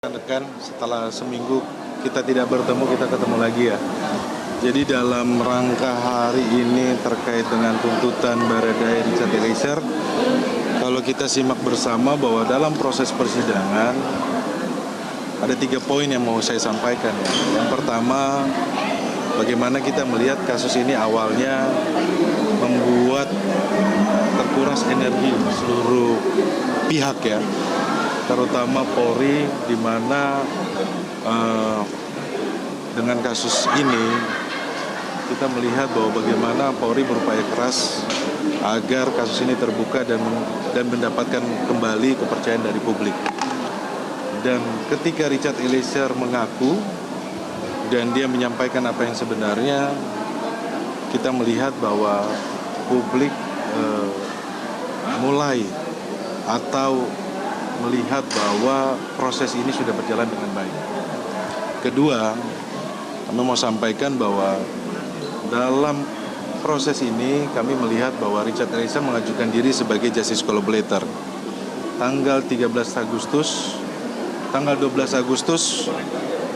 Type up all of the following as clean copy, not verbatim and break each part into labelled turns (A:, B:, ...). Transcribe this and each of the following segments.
A: Rekan, setelah seminggu kita tidak bertemu, kita ketemu lagi ya. Jadi dalam rangka hari ini terkait dengan tuntutan Baradae Richard Eliezer, kalau kita simak bersama bahwa dalam proses persidangan ada 3 poin yang mau saya sampaikan ya. Yang pertama, bagaimana kita melihat kasus ini awalnya membuat terkuras energi seluruh pihak ya, terutama Polri, di mana dengan kasus ini kita melihat bahwa bagaimana Polri berupaya keras agar kasus ini terbuka dan mendapatkan kembali kepercayaan dari publik. Dan ketika Richard Eliezer mengaku dan dia menyampaikan apa yang sebenarnya, kita melihat bahwa publik mulai atau melihat bahwa proses ini sudah berjalan dengan baik. Kedua, kami mau sampaikan bahwa dalam proses ini kami melihat bahwa Richard Eliezer mengajukan diri sebagai justice collaborator. Tanggal 13 Agustus, tanggal 12 Agustus,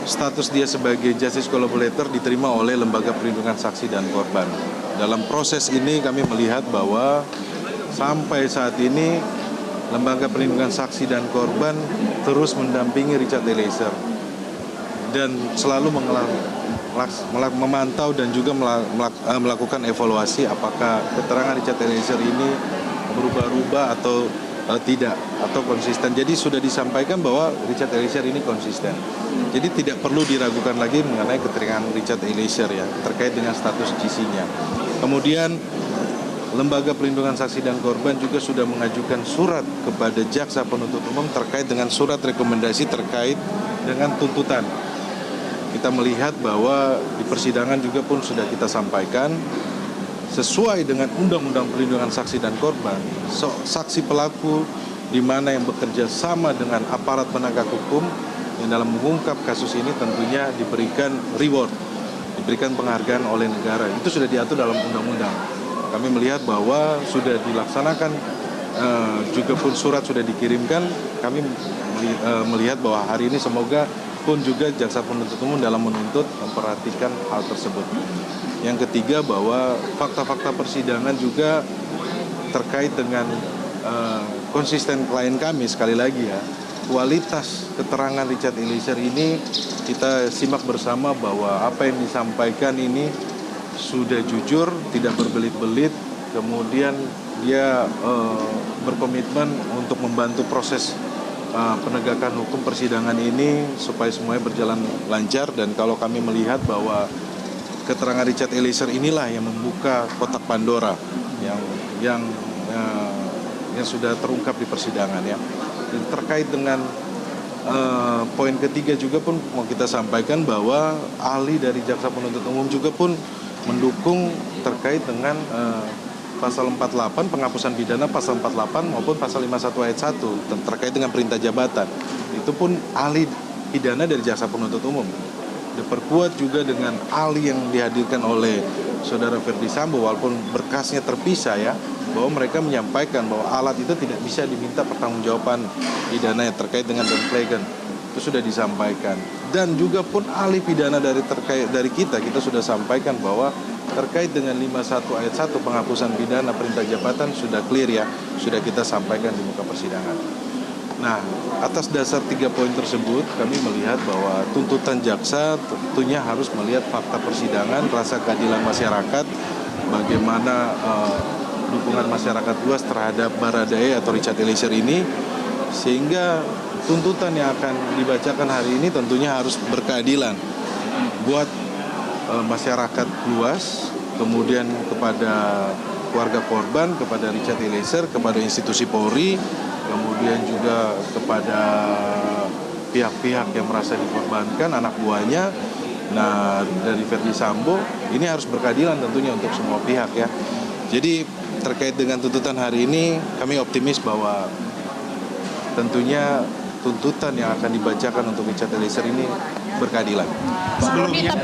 A: status dia sebagai justice collaborator diterima oleh Lembaga Perlindungan Saksi dan Korban. Dalam proses ini kami melihat bahwa sampai saat ini Lembaga Perlindungan Saksi dan Korban terus mendampingi Richard Eliezer dan selalu memantau dan juga melakukan evaluasi apakah keterangan Richard Eliezer ini berubah-ubah atau tidak, atau konsisten. Jadi sudah disampaikan bahwa Richard Eliezer ini konsisten. Jadi tidak perlu diragukan lagi mengenai keterangan Richard Eliezer ya, terkait dengan status GC-nya. Kemudian Lembaga Perlindungan Saksi dan Korban juga sudah mengajukan surat kepada Jaksa Penuntut Umum terkait dengan surat rekomendasi terkait dengan tuntutan. Kita melihat bahwa di persidangan juga pun sudah kita sampaikan, sesuai dengan Undang-Undang Perlindungan Saksi dan Korban, saksi pelaku di mana yang bekerja sama dengan aparat penegak hukum yang dalam mengungkap kasus ini tentunya diberikan reward, diberikan penghargaan oleh negara. Itu sudah diatur dalam undang-undang. Kami melihat bahwa sudah dilaksanakan, juga pun surat sudah dikirimkan. Kami melihat bahwa hari ini semoga pun juga Jaksa Penuntut Umum dalam menuntut memperhatikan hal tersebut. Yang ketiga, bahwa fakta-fakta persidangan juga terkait dengan konsisten klien kami, sekali lagi ya, kualitas keterangan Richard Eliezer ini kita simak bersama bahwa apa yang disampaikan ini sudah jujur, tidak berbelit-belit, kemudian dia berkomitmen untuk membantu proses penegakan hukum persidangan ini supaya semuanya berjalan lancar. Dan kalau kami melihat bahwa keterangan Richard Eliezer inilah yang membuka kotak Pandora yang sudah terungkap di persidangan ya. Dan terkait dengan poin ketiga juga pun mau kita sampaikan bahwa ahli dari Jaksa Penuntut Umum juga pun mendukung terkait dengan pasal 48 penghapusan pidana, pasal 48 maupun pasal 51 ayat 1 terkait dengan perintah jabatan. Itu pun ahli pidana dari Jaksa Penuntut Umum. Diperkuat juga dengan ahli yang dihadirkan oleh Saudara Ferdy Sambo, walaupun berkasnya terpisah ya, bahwa mereka menyampaikan bahwa alat itu tidak bisa diminta pertanggungjawaban pidana yang terkait dengan Don Plegan. Itu sudah disampaikan. Dan juga pun ahli pidana dari kita sudah sampaikan bahwa terkait dengan 51 ayat 1 penghapusan pidana perintah jabatan sudah clear ya, sudah kita sampaikan di muka persidangan. Nah, atas dasar 3 poin tersebut kami melihat bahwa tuntutan jaksa tentunya harus melihat fakta persidangan, rasa keadilan masyarakat, bagaimana dukungan masyarakat luas terhadap Baradae atau Richard Eliezer ini, sehingga tuntutan yang akan dibacakan hari ini tentunya harus berkeadilan buat masyarakat luas, kemudian kepada keluarga korban, kepada Richard Eliezer, kepada institusi Polri, kemudian juga kepada pihak-pihak yang merasa dikorbankan, anak buahnya. Nah, dari Ferdy Sambo ini harus berkeadilan tentunya untuk semua pihak ya. Jadi terkait dengan tuntutan hari ini kami optimis bahwa tentunya tuntutan yang akan dibacakan untuk Richard Eliezer ini berkeadilan.
B: Sebelumnya,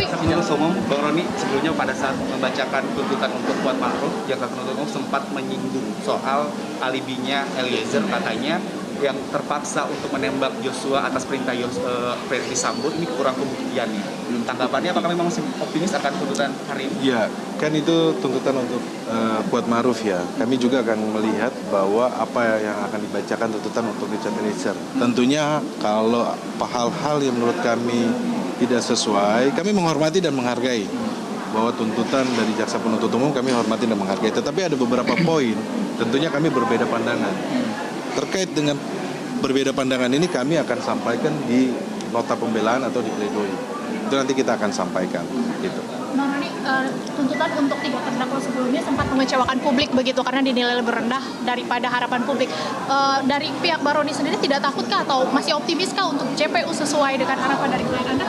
B: Bang Roni, sebelumnya pada saat membacakan tuntutan untuk Kuat Ma'ruf, Jaksa Penuntut Umum sempat menyinggung soal alibinya Eliezer, katanya yang terpaksa untuk menembak Joshua atas perintah Verdi Sambo ini kurang pembuktian nih. Tanggapannya apakah memang masih optimis akan tuntutan hari ini?
A: Ya, kan itu tuntutan untuk Kuat Maruf ya. Kami juga akan melihat bahwa apa yang akan dibacakan tuntutan untuk Richard Eliezer. Tentunya kalau hal-hal yang menurut kami tidak sesuai, kami menghormati dan menghargai bahwa tuntutan dari jaksa penuntut umum kami hormati dan menghargai. Tetapi ada beberapa poin, tentunya kami berbeda pandangan. Terkait dengan berbeda pandangan ini kami akan sampaikan di nota pembelaan atau di pledoi. Itu nanti kita akan sampaikan gitu.
C: Bang Roni, tuntutan untuk 3 terdakwa sebelumnya sempat mengecewakan publik begitu karena dinilai lebih rendah daripada harapan publik. Dari pihak Bang Roni sendiri tidak takutkah atau masih optimiskah untuk JPU sesuai dengan harapan dari klien Anda?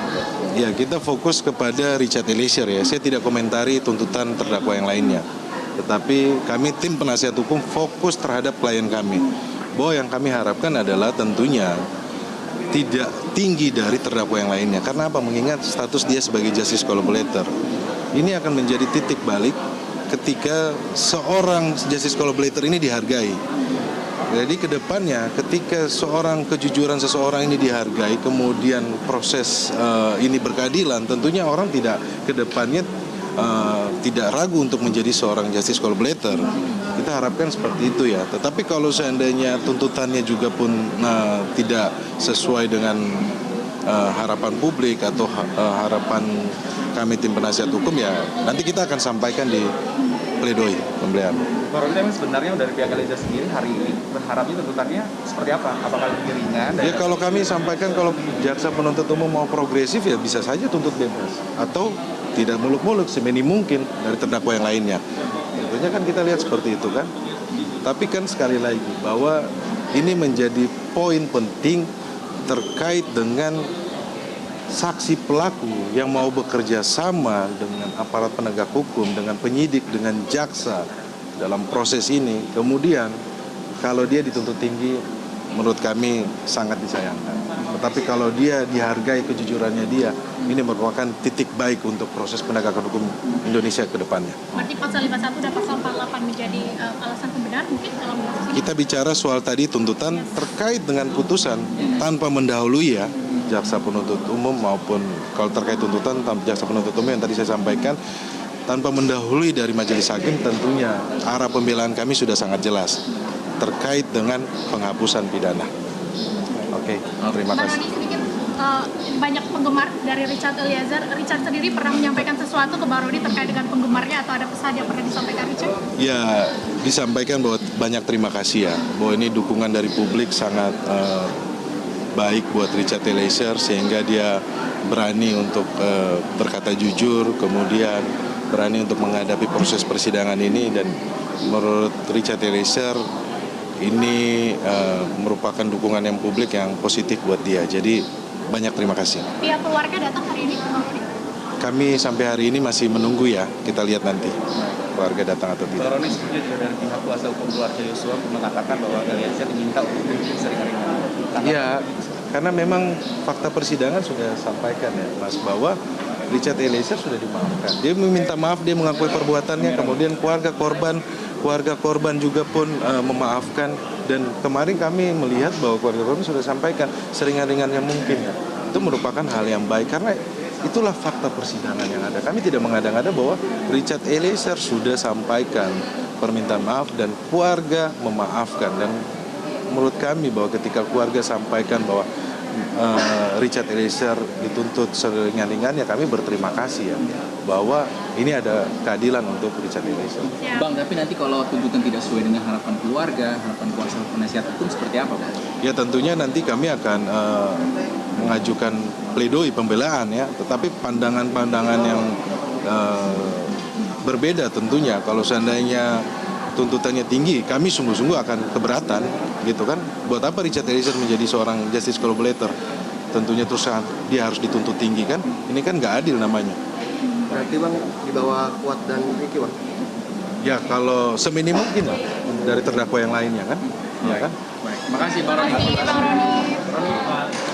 A: Ya, kita fokus kepada Richard Eliezer ya. Saya tidak komentari tuntutan terdakwa yang lainnya. Tetapi kami tim penasihat hukum fokus terhadap klien kami. Bahwa yang kami harapkan adalah tentunya tidak tinggi dari terdakwa yang lainnya. Karena apa? Mengingat status dia sebagai justice collaborator. Ini akan menjadi titik balik ketika seorang justice collaborator ini dihargai. Jadi ke depannya ketika kejujuran seseorang ini dihargai, kemudian proses ini berkeadilan, tentunya orang tidak ke depannya tidak ragu untuk menjadi seorang justice collaborator. Kita harapkan seperti itu ya. Tetapi kalau seandainya tuntutannya juga pun tidak sesuai dengan harapan publik atau harapan kami tim penasihat hukum, ya nanti kita akan sampaikan di pledoi pembelian.
B: Bang Roni, sebenarnya dari pihak Eliezer sendiri hari ini berharapnya tuntutannya seperti apa? Apakah lebih ringan?
A: Ya kalau kami sampaikan kalau jaksa penuntut umum mau progresif ya bisa saja tuntut bebas atau tidak muluk-muluk seminim mungkin dari terdakwa yang lainnya. Tentunya kan kita lihat seperti itu kan. Tapi kan sekali lagi bahwa ini menjadi poin penting terkait dengan saksi pelaku yang mau bekerja sama dengan aparat penegak hukum, dengan penyidik, dengan jaksa dalam proses ini. Kemudian kalau dia dituntut tinggi, menurut kami sangat disayangkan. Tetapi kalau dia dihargai kejujurannya dia, ini merupakan titik baik untuk proses penegakan hukum Indonesia ke depannya.
C: Berarti pasal 51 dan pasal 48 menjadi alasan pembenar mungkin dalam kasus ini?
A: Kita bicara soal tadi tuntutan terkait dengan putusan tanpa mendahului ya jaksa penuntut umum maupun kalau terkait tuntutan jaksa penuntut umum yang tadi saya sampaikan tanpa mendahului dari majelis hakim, tentunya arah pembelaan kami sudah sangat jelas terkait dengan penghapusan pidana. Oke, terima
C: Bang
A: kasih.
C: Roni, sedikit banyak penggemar dari Richard Eliezer. Richard sendiri pernah menyampaikan sesuatu ke Bang Roni terkait dengan penggemarnya atau ada pesan yang pernah disampaikan Richard?
A: Ya, disampaikan bahwa banyak terima kasih ya, bahwa ini dukungan dari publik sangat baik buat Richard Eliezer sehingga dia berani untuk berkata jujur, kemudian berani untuk menghadapi proses persidangan ini, dan menurut Richard Eliezer ini merupakan dukungan yang publik yang positif buat dia. Jadi banyak terima kasih.
C: Pihak keluarga datang hari ini ke Bang Roni?
A: Kami sampai hari ini masih menunggu ya, kita lihat nanti keluarga datang atau
B: Bang
A: tidak.
B: Roni, sebelumnya juga dari pihak kuasa hukum keluarga Joshua mengatakan bahwa Eliezer diminta untuk sering-sering.
A: Ya, karena memang fakta persidangan sudah sampaikan ya Mas, bahwa Richard Eliezer sudah dimaafkan. Dia meminta maaf, dia mengakui perbuatannya, kemudian keluarga korban juga pun memaafkan, dan kemarin kami melihat bahwa keluarga korban sudah sampaikan seringan-ringannya mungkin ya. Itu merupakan hal yang baik karena itulah fakta persidangan yang ada. Kami tidak mengada-ngada bahwa Richard Eliezer sudah sampaikan permintaan maaf dan keluarga memaafkan, dan menurut kami bahwa ketika keluarga sampaikan bahwa Richard Eliezer dituntut seringan-ringan, ya kami berterima kasih ya bahwa ini ada keadilan untuk Richard Eliezer.
D: Bang, tapi nanti kalau tuntutan tidak sesuai dengan harapan keluarga, harapan kuasa penasihat hukum seperti apa, Bang?
A: Ya tentunya nanti kami akan mengajukan pledoi pembelaan ya, tetapi pandangan-pandangan yang berbeda tentunya. Kalau seandainya tuntutannya tinggi, kami sungguh-sungguh akan keberatan, gitu kan? Buat apa Richard Eliezer menjadi seorang justice collaborator? Tentunya terus dia harus dituntut tinggi kan? Ini kan nggak adil namanya.
E: Berarti Bang di bawah Kuat dan Ricky Bang?
A: Ya kalau seminim mungkin lah dari terdakwa yang lainnya kan? Ya kan?
D: Baik, makasih Bang Roni.
C: Terima kasih Bang Roni.